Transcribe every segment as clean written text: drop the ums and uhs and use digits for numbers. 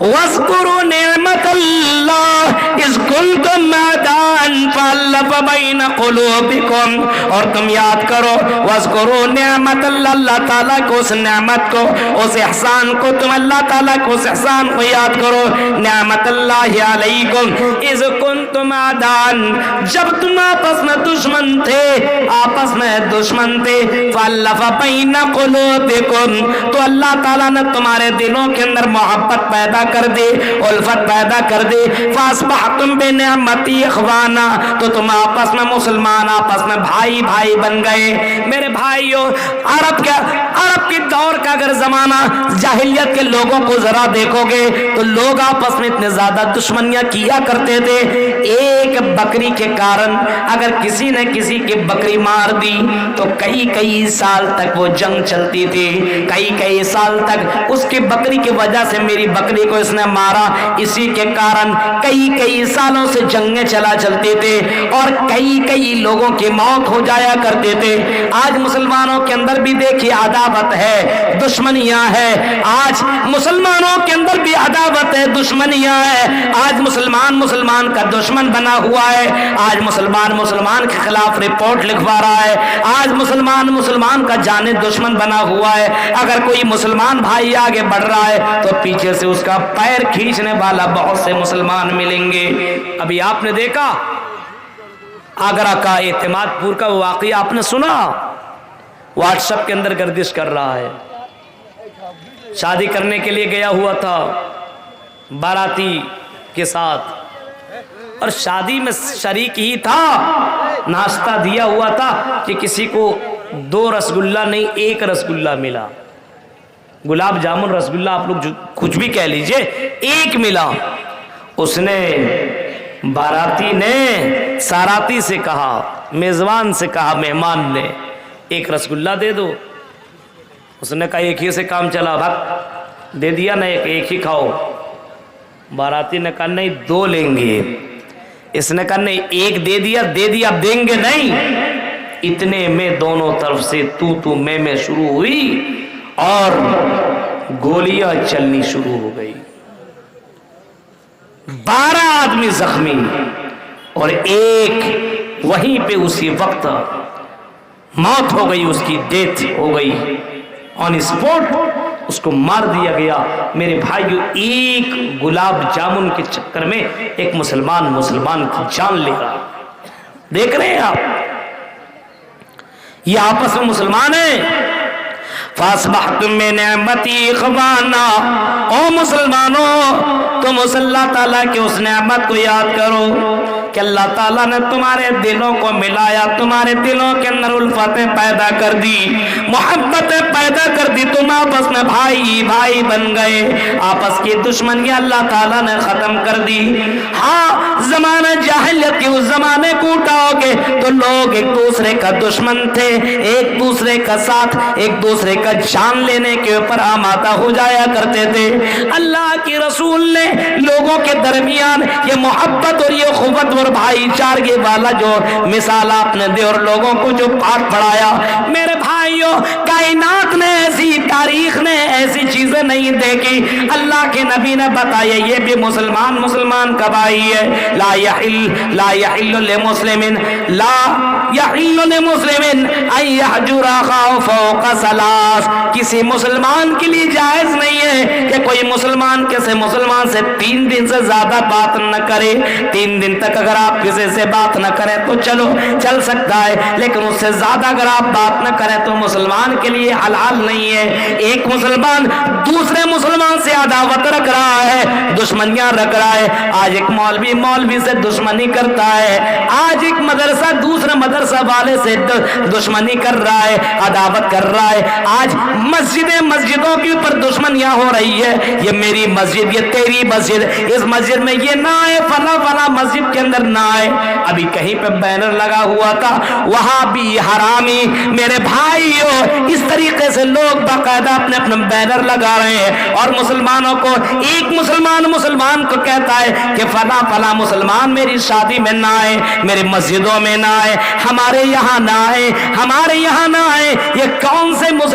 وَاذْكُرُوا نِعْمَةَ اللَّهِ إِذْ كُنْتُمْ أَعْدَاءً فَأَلَّفَ بَيْنَ قُلُوبِكُمْ، اور تم یاد کرو وَاذْكُرُوا نِعْمَةَ اللَّهِ، اللہ تعالیٰ کو اس نعمت کو، اس احسان کو، تم اللہ تعالیٰ کو اس احسان کو یاد کرو، نعمت اللہ علیکم اذ کنتم اعداء، جب تم آپس میں دشمن تھے، آپس میں دشمن تھے، فَأَلَّفَ بَيْنَ قُلُوبِكُمْ، تو اللہ تعالیٰ نے تمہارے دلوں کے اندر محبت پیدا کر دی، الفت پیدا کر دی، فَأَصْبَحْتُمْ بِنِعْمَتِي إِخْوَانًا، تو تم آپس میں مسلمان، آپس میں بھائی بھائی بن گئے۔ میرے بھائیوں، عرب کے دور کا اگر زمانہ جاہلیت کے لوگوں کو ذرا دیکھو گے تو لوگ آپس میں اتنے زیادہ دشمنیاں کیا کرتے تھے، ایک بکری کے کارن اگر کسی نے کسی کی بکری مار دی تو کئی سال تک وہ جنگ چلتی تھی، کئی سال تک اس کی بکری کی وجہ سے میری بکری کو اس نے مارا، اسی کے کارن کئی سالوں سے جنگیں چلتی تھے اور کئی لوگوں کی موت ہو جایا کرتے تھے۔ آج مسلمانوں کے اندر بھی دیکھیے عداوت ہے، دشمنیاں ہے، آج مسلمانوں کے اندر بھی عداوت ہے، دشمنیاں ہے، آج مسلمان کا دشمن بنا ہوا ہے، آج مسلمان کے خلاف رپورٹ لکھوا رہا ہے، آج مسلمان کا جانے دشمن بنا ہوا ہے۔ اگر کوئی مسلمان بھائی آگے بڑھ رہا ہے تو پیچھے سے اس کا پیر کھینچنے والا بہت سے مسلمان ملیں گے۔ ابھی آپ نے دیکھا آگرہ کا اعتماد پور کا واقعہ آپ نے سنا، واٹس ایپ کے اندر گردش کر رہا ہے، شادی کرنے کے لیے گیا ہوا تھا باراتی کے ساتھ اور شادی میں شریک ہی تھا، ناشتہ دیا ہوا تھا کہ کسی کو 2 رسگلہ نہیں 1 رسگلہ ملا، گلاب جامن رسگلہ آپ لوگ کچھ بھی کہہ لیجئے، 1 ملا۔ اس نے باراتی نے ساراتی سے کہا، میزبان سے کہا، مہمان نے 1 رسگلہ دے دو۔ اس نے کہا 1 ہی سے کام چلا، بھاگ دے دیا نا، 1 ہی کھاؤ۔ باراتی نے کہا نہیں 2 لیں گے، اس نے کہا نہیں 1 دے دیا اب دیں گے نہیں۔ اتنے میں دونوں طرف سے تو میں شروع ہوئی اور گولیاں چلنی شروع ہو گئی، 12 آدمی زخمی اور 1 وہیں پہ اسی وقت موت ہو گئی، اس کی ڈیتھ ہو گئی آن اسپوٹ، اس کو مار دیا گیا۔ میرے بھائیو، 1 گلاب جامن کے چکر میں ایک مسلمان کی جان لے رہا، دیکھ رہے ہیں آپ، یہ آپس میں مسلمان ہیں۔ فَأَصْبَحْتُم بِنِعْمَتِي إِخْوَانًا، او مسلمانوں تم اس اللہ تعالیٰ کے اس نعمت کو یاد کرو کہ اللہ تعالیٰ نے تمہارے دلوں کو ملایا، تمہارے دلوں کے اندر الفتیں پیدا کر دی، محبتیں پیدا کر دی، تم آپس میں بھائی بن گئے، آپس کی دشمنی اللہ تعالیٰ نے ختم کر دی۔ ہاں، زمانہ جاہلیت کے اس زمانے کو اٹھاؤ گے تو لوگ ایک دوسرے کا دشمن تھے، ایک دوسرے کا ساتھ، ایک دوسرے کا جان لینے کے اوپر آمادہ ہو جایا کرتے تھے۔ اللہ کے رسول نے لوگوں کے درمیان یہ محبت اور یہ قوت اور بھائی چارگی والا جو مثال آپ نے دی اور لوگوں کو جو پاٹ پڑھایا، میرے بھائیوں، کائنات نے ایسی، تاریخ نے ایسی چیزیں نہیں دیکھی۔ اللہ کے نبی نے بتایا یہ بھی مسلمان کا بھائی ہے، لا يحل لمسلم ان يحجر اخاه فوق 3، کسی مسلمان کے لیے جائز نہیں ہے کہ کوئی مسلمان سے 3 دن سے زیادہ بات نہ کرے۔ 3 دن تک اگر آپ کسی سے بات نہ کریں تو چل سکتا ہے، لیکن اس سے زیادہ اگر آپ بات نہ کریں تو مسلمان کے لیے حلال نہیں ہے۔ ایک مسلمان دوسرے مسلمان سے عداوت رکھ رہا ہے، دشمنیاں رکھ رہا ہے، آج ایک مولوی سے دشمنی کرتا ہے، آج ایک مدرسہ دوسرے مدرسہ والے سے دشمنی کر رہا ہے، عداوت کر رہا ہے، آج مسجدوں کے اوپر دشمنیاں ہو رہی ہے، یہ میری مسجد، یہ تیری مسجد، اس مسجد میں یہ نہ آئے، فلاں مسجد کے اندر نہ آئے۔ ابھی کہیں پہ بینر لگا ہوا تھا وہاں بھی حرامی، میرے بھائیو، اس طریقے سے لوگ باقاعدہ اپنے بینر لگا رہے ہیں اور مسلمانوں کو، ایک مسلمان کو کہتا ہے کہ فلاں مسلمان میری شادی میں نہ آئے، میری مسجدوں میں نہ آئے، ہمارے یہاں نہ آئے، یہ کون سے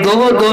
2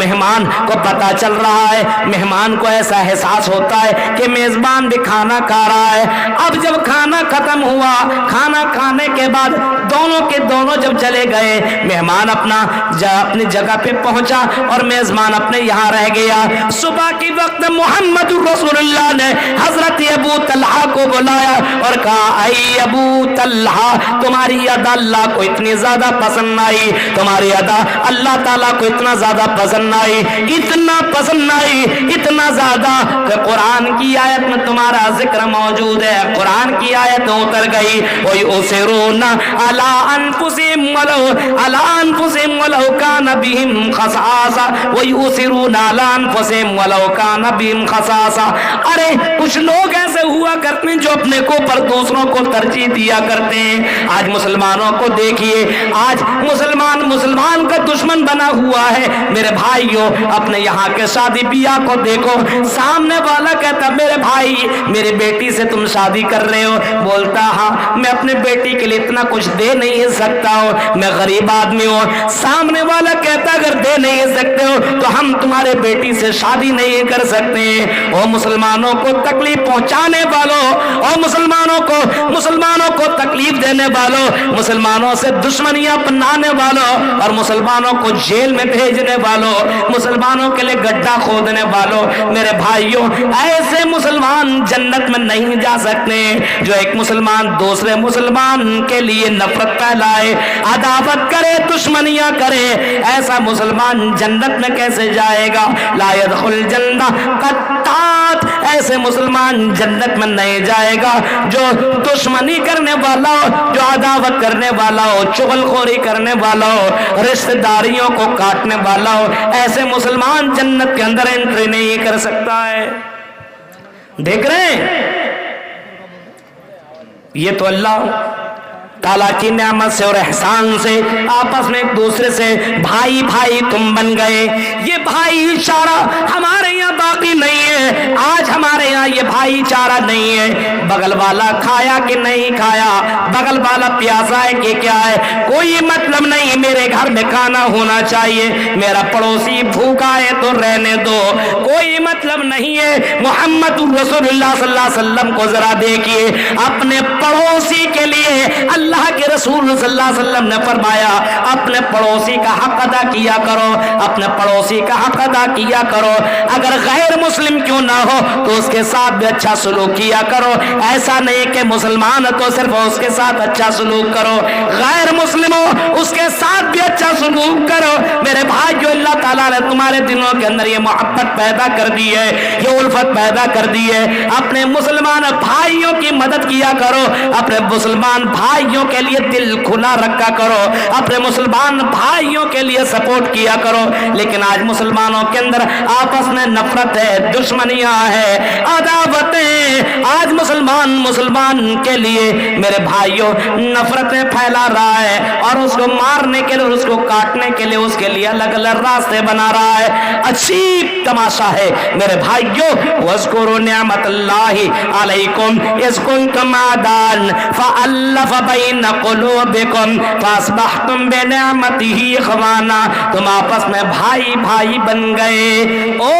مہمان کو پتا چل رہا ہے، مہمان کو ایسا احساس ہوتا ہے کہ میزبان بھی کھانا کھا رہا ہے۔ اب جب کھانا ختم ہوا، کھانا کھانے کے بعد دونوں کے دونوں جب چلے گئے، مہمان اپنی جگہ پہ پہنچا اور میزبان اپنے یہاں رہ گیا۔ صبح کی وقت محمد رسول اللہ نے حضرت ابو طلحہ کو بلایا اور کہا اے ابو طلحہ، تمہاری ادا اللہ کو اتنی زیادہ پسند آئی، تمہاری ادا اللہ تعالیٰ کو اتنا زیادہ پسند آئی، اتنا پسند آئی، اتنا زیادہ کہ قرآن کی آیت میں تمہارا ذکر موجود ہے، قرآن کی آیت اتر گئی وَيُؤْثِرُونَ عَلَىٰ أَنفُسِهِمْ وَلَوْ كَانَ بِهِمْ خَصَاصَةٌ وَيُؤْثِرُونَ عَلَىٰ أَنفُسِهِمْ وَلَوْ كَانَ بِهِمْ خَصَاصَةٌ۔ ارے کچھ لوگ ایسے ہوا کرتے ہیں جو اپنے کو پر دوسروں کو ترجیح دیا کرتے ہیں۔ آج مسلمانوں کو دیکھیے، آج مسلمان کا دشمن بنا ہوا ہے۔ میرے بھائیوں، اپنے یہاں کے شادی بیاہ کو دیکھو، سامنے والا کہتا میرے بھائی میری بیٹی سے تم شادی کر رہے ہو، بولتا ہاں میں اپنے بیٹی کے لیے اتنا کچھ دے نہیں سکتا ہوں، میں غریب آدمی ہوں۔ سامنے والا کہتا اگر دے نہیں سکتے ہو تو ہم تمہارے بیٹی سے شادی نہیں کر سکتے۔ او مسلمانوں کو تکلیف پہنچانے والوں، اور مسلمانوں کو تکلیف دینے والوں، مسلمانوں سے دشمنیاں بنانے والوں، اور مسلمانوں کو جیل میں بھیجنے والوں، مسلمانوں کے لیے گڈھا کھودنے والوں، میرے بھائیوں ایسے مسلمان جنت میں نہیں جا سکتے جو ایک مسلمان دوسرے مسلمان کے لیے نفرت پھیلائے، عداوت کرے، دشمنیاں کرے، ایسا مسلمان جنت میں کیسے جائے گا؟ لا يدخل جنہ قطات، ایسے مسلمان جنت میں نہیں جائے گا جو دشمنی کرنے والا ہو، جو عداوت کرنے والا ہو، چغل خوری کرنے والا ہو، رشتہ داریوں کو کاٹنے والا ہو، ایسے مسلمان جنت کے اندر انٹری نہیں کر سکتا ہے۔ دیکھ رہے ہیں، یہ تو اللہ تعالیٰ کی نعمت سے اور احسان سے آپس میں ایک دوسرے سے بھائی بھائی تم بن گئے۔ یہ بھائی چارہ ہمارے یہاں باقی نہیں ہے، آج ہمارے یہاں یہ بھائی چارہ نہیں ہے۔ بغل والا کھایا کہ نہیں کھایا، بغل والا پیاسا ہے کہ کیا ہے، کوئی مطلب نہیں، میرے گھر میں کھانا ہونا چاہیے، میرا پڑوسی بھوکا ہے تو رہنے دو، کوئی مطلب نہیں ہے۔ محمد رسول اللہ صلی اللہ علیہ وسلم کو ذرا دیکھیے، اپنے پڑوسی کے لیے اللہ کے رسول صلی اللہ علیہ وسلم نے فرمایا اپنے پڑوسی کا حق ادا کیا کرو، اپنے پڑوسی کا حق ادا کیا کرو، اگر غیر مسلم کیوں نہ ہو تو اس کے ساتھ بھی اچھا سلوک کیا کرو، ایسا نہیں کہ مسلمان تو صرف اس کے ساتھ اچھا سلوک کرو، غیر مسلم ہو اس کے ساتھ بھی اچھا سلوک کرو۔ میرے بھائیو، اللہ تعالیٰ نے تمہارے دلوں کے اندر یہ محبت پیدا کر دی ہے، یہ الفت پیدا کر دی ہے، اپنے مسلمان بھائیوں کی مدد کیا کرو، اپنے مسلمان بھائیوں کے لیے دل کھلا رکھا کرو، اپنے مسلمان بھائیوں کے لیے سپورٹ کیا کرو۔ لیکن آج مسلمانوں کے اندر آپس میں نفرت ہے، دشمنیاں ہے، عداوتیں، آج مسلمان کے لیے میرے بھائیوں نفرتیں پھیلا رہا ہے، اور اس کو مارنے کے لیے، اس کو کاٹنے کے لیے، اس کے لیے الگ الگ راستے بنا رہا ہے۔ عجیب تماشا ہے میرے بھائیوں۔ وَاذْكُرُوا نِعْمَةَ اللَّهِ عَلَيْكُمْ إِذْ كُنْتُمْ أَعْدَاءً فَأَلَّفَ بَيْنَ قُلُوبِكُمْ فَأَصْبَحْتُمْ بِنِعْمَتِهِ إِخْوَانًا، تم آپس میں بھائی بن گئے۔ او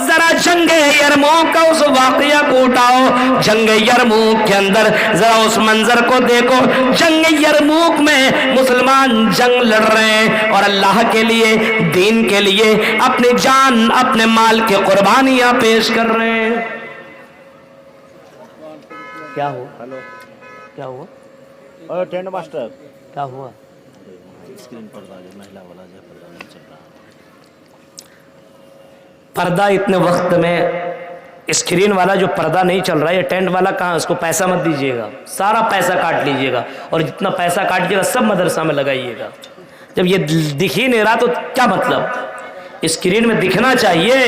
ذرا جنگ یرموک کا اس واقعہ کو اٹھاؤ، جنگ یرموک کے اندر ذرا اس منظر کو دیکھو، جنگ یرموک میں مسلمان جنگ لڑ رہے ہیں اور اللہ کے لیے، دین کے لیے اپنی جان، اپنے مال کی قربانیاں پیش کر رہے ہیں۔ کیا ہوا؟ کیا ہوا؟ اور ٹینٹ ماسٹر کیا ہوا؟ اسکرین پردہ جو مہلا والا جو پردہ نہیں چل رہا، پردہ اتنے وقت میں اسکرین والا جو پردہ نہیں چل رہا ہے، یہ ٹینٹ والا کہاں، اس کو پیسہ مت دیجیے گا، سارا پیسہ کاٹ لیجیے گا، اور جتنا پیسہ کاٹیے گا سب مدرسہ میں لگائیے گا۔ جب یہ دکھ ہی نہیں رہا تو کیا مطلب، اسکرین میں دکھنا چاہیے۔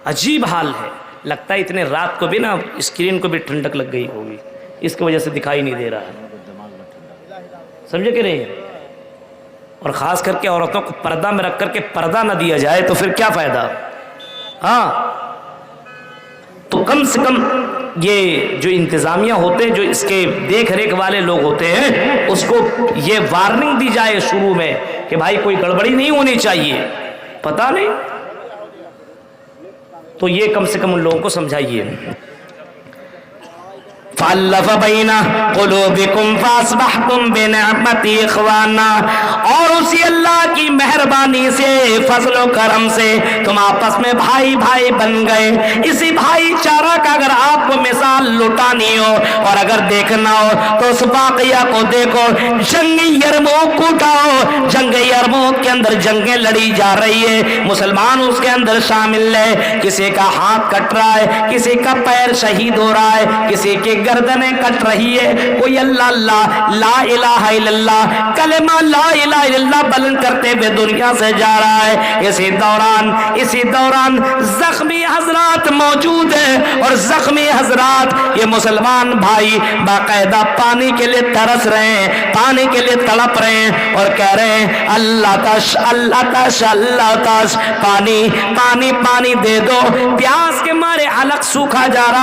عجیب حال ہے، لگتا ہے اتنے رات کو بھی نا اسکرین کو بھی ٹھنڈک لگ گئی ہوگی، اس کی وجہ سے دکھائی نہیں دے رہا ہے، سمجھے کہ نہیں؟ اور خاص کر کے عورتوں کو پردہ میں رکھ کر کے پردہ نہ دیا جائے تو پھر کیا فائدہ؟ ہاں تو کم سے کم یہ جو انتظامیہ ہوتے ہیں، جو اس کے دیکھ ریکھ والے لوگ ہوتے ہیں، اس کو یہ وارننگ دی جائے شروع میں کہ بھائی کوئی گڑبڑی نہیں ہونی چاہیے، پتہ نہیں، تو یہ کم سے کم ان لوگوں کو سمجھائیے۔ فَأَلَّفَ بَيْنَ قُلُوبِكُمْ فَأَصْبَحْتُمْ بِنِعْمَتِهِ إِخْوَانًا، اور اسی اللہ کی مہربانی سے، فضل و کرم سے تم آپس میں بھائی بھائی بن گئے۔ اسی بھائی چارہ کا اگر آپ کو مثال لٹانی ہو اور اگر دیکھنا ہو تو اس واقعہ کو دیکھو، جنگ یرموک کو اٹھاؤ۔ جنگ یرموک کے اندر جنگیں لڑی جا رہی ہے، مسلمان اس کے اندر شامل ہے، کسی کا ہاتھ کٹ رہا ہے، کسی کا پیر شہید ہو رہا ہے، کسی کے گردنیں کٹ رہی ہے، کوئی اللہ اللہ لا الہ الا اللہ کلمہ لا الہ الا اللہ بلند کرتے ہوئے دنیا سے جا رہا ہے۔ اسی دوران زخمی حضرات موجود ہیں، اور زخمی حضرات یہ مسلمان بھائی باقاعدہ پانی کے لیے ترس رہے ہیں، پانی کے لیے تڑپ رہے ہیں، اور کہہ رہے ہیں اللہ تش اللہ تش اللہ تش، پانی پانی پانی دے دو، پیاس کے مارے حلق سوکھا جا رہا ہے۔